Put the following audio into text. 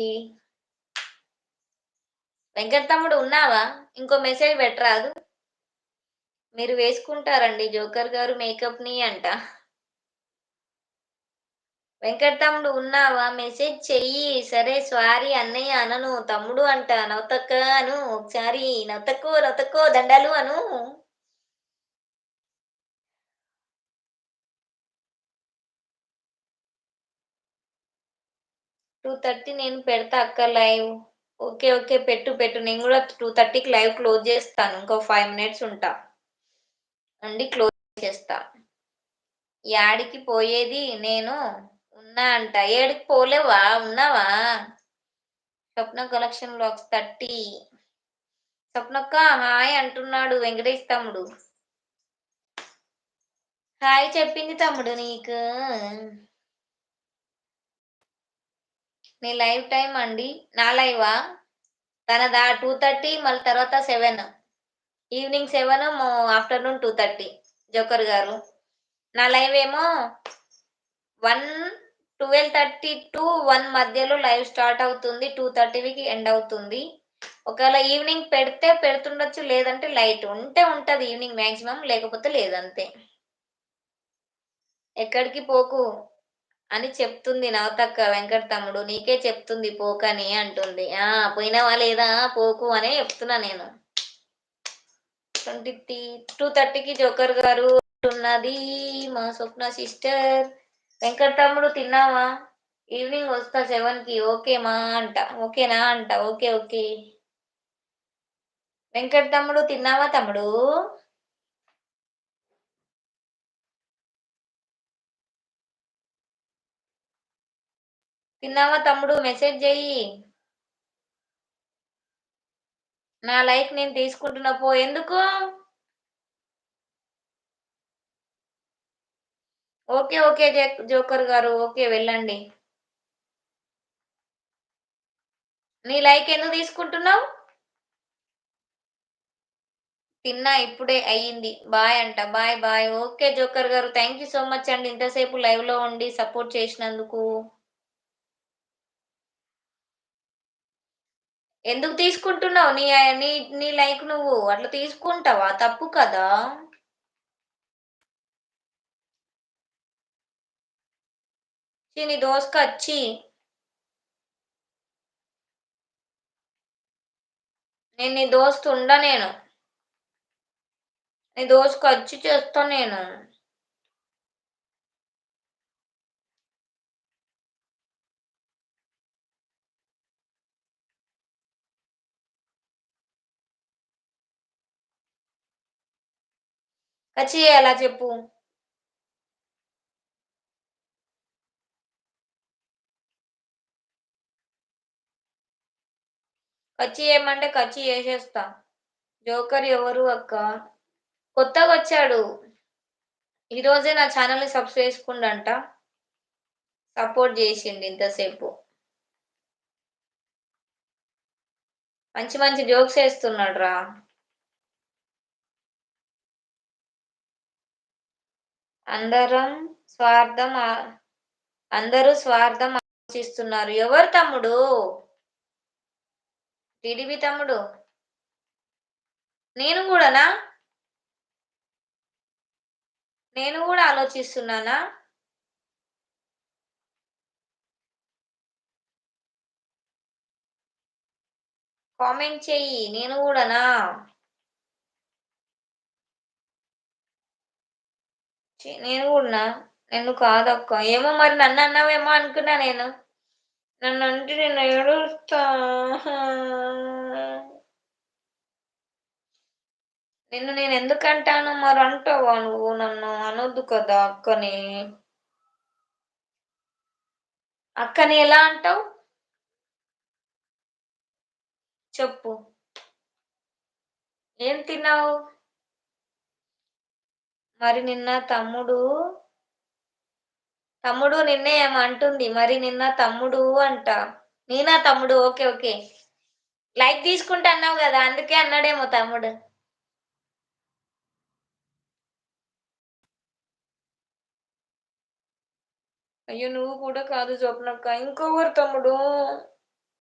ఈ వెంకట్ తమ్ముడు ఉన్నావా? ఇంకో మెసేజ్ పెట్టరాదు? మీరు వేసుకుంటారండి జోకర్ గారు మేకప్‌ని అంట. వెంకట్ తమ్ముడు ఉన్నావా? మెసేజ్ చెయ్యి. సరే సారీ అన్నయ్య అనను. తమ్ముడు అంట. నవతక్క అను. ఒకసారి నవతక్కో నవతక్కో దండాలు అను. 2:30 నేను పెడతా అక్క లైవ్. ఓకే. ఓకే. పెట్టు. పెట్టు. నేను గూడా 2:30కి లైవ్ క్లోజ్ జేస్తాను. ఇంకో 5 మినిట్స్ ఉంటా. ఉండి క్లోజ్ చేస్తా. యాడికి పోయేది నేను ఉన్నా అంట. ఏడికి పోలేవా? ఉన్నావా? స్వప్న కలెక్షన్ వ్లాగ్స్ 30. స్వప్నక్క హాయ్ అంటున్నాడు వెంకటేష్ తమ్ముడు. హాయ్ చెప్పింది తమ్ముడు నీకు. నీ లైవ్ టైమ్ అండి. నా లైవా? తనదా 2:30 మళ్ళీ తర్వాత 7. ఈవినింగ్ 7 ఆఫ్టర్‌నూన్ 2:30 జోకర్ గారు. నా లైవ్ ఏమో 12:30 టు 1 మధ్యలో లైవ్ స్టార్ట్ అవుతుంది. 2:30కి ఎండ్ అవుతుంది. ఒకవేళ ఈవినింగ్ పెడితే పెడుతుండొచ్చు. లేదంటే లైట్ ఉంటే ఉంటది ఈవినింగ్ మాక్సిమం. లేకపోతే లేదంతే. ఎక్కడికి పోకు అని చెప్తుంది నవతక్క వెంకట్ తమ్ముడు. నీకే చెప్తుంది పోకని అంటుంది. పోయినావా లేదా పోకు అనే చెప్తున్నా నేను. 2:30కి జోకర్ గారు ఉన్నది మా స్వప్న సిస్టర్. వెంకట్ తమ్ముడు తిన్నావా? ఈవినింగ్ వస్తా 7కి. ఓకే మా అంట. ఓకేనా అంట. ఓకే. ఓకే. వెంకట్ తమ్ముడు తిన్నావా తమ్ముడు? తిన్నావా తమ్ముడు? మెసేజ్ చెయ్యి. నా లైక్ నేను తీసుకుంటున్నా పో. ఎందుకు? ఓకే. ఓకే. జోకర్ గారు. ఓకే. వెళ్ళండి. నీ లైక్ ఎందుకు తీసుకుంటున్నావు? తిన్నా ఇప్పుడే అయ్యింది. బాయ్ అంట. బాయ్. బాయ్. ఓకే జోకర్ గారు. థ్యాంక్ యూ సో మచ్ అండి. ఇంతసేపు లైవ్‌లో ఉండి సపోర్ట్ చేసినందుకు. ఎందుకు తీసుకుంటున్నావు? నీ నీ లైక్ నువ్వు అట్లా తీసుకుంటావా? తప్పు కదా! ఛీ నీ దోసకచ్చి. నేను నీ దోస్తు ఉండ నేను. నీ దోసకచ్చి చేస్తా నేను. కచ్చి ఎలా చెప్పు? కచ్చి చేయమంటే కచ్చి చేసేస్తా. జోకర్ ఎవరు అక్క? కొత్తగొచ్చాడు. ఈరోజే నా ఛానల్‌ని చేసుకుండంట. సపోర్ట్ చేసిండు ఇంతసేపు. మంచి మంచి జోక్స్ ఏస్తున్నాడురా. అందరం స్వార్థం అందరూ స్వార్థం ఆలోచిస్తున్నారు. ఎవరు తమ్ముడు? టీడీపీ తమ్ముడు. నేను గూడానా? నేను గూడా ఆలోచిస్తున్నానా? కామెంట్ చెయ్యి. నేను గూడానా? నేను గూడనా? నేను కాదక్క. ఏమో మరి నన్నన్నావేమో అనుకున్నా నేను. నన్నంటే నేను ఏడుస్తా. నిన్ను నేనెందుకంటాను? మరంటావా నువ్వు నన్ను? అనొద్దు కదా అక్కని. అక్కని ఎలా అంటావు? చెప్పు. ఏం తిన్నావు? మరి నిన్న తమ్ముడు నిన్నే ఏమో అంటుంది. మరి నిన్న తమ్ముడు అంట. నేనా తమ్ముడు? ఓకే. ఓకే. లైక్ తీసుకుంటా అన్నావు గదా! అందుకే అన్నాడేమో తమ్ముడు. అయ్యో! నువ్వు కూడా కాదు స్వప్నక్క. ఇంకొకరు తమ్ముడు.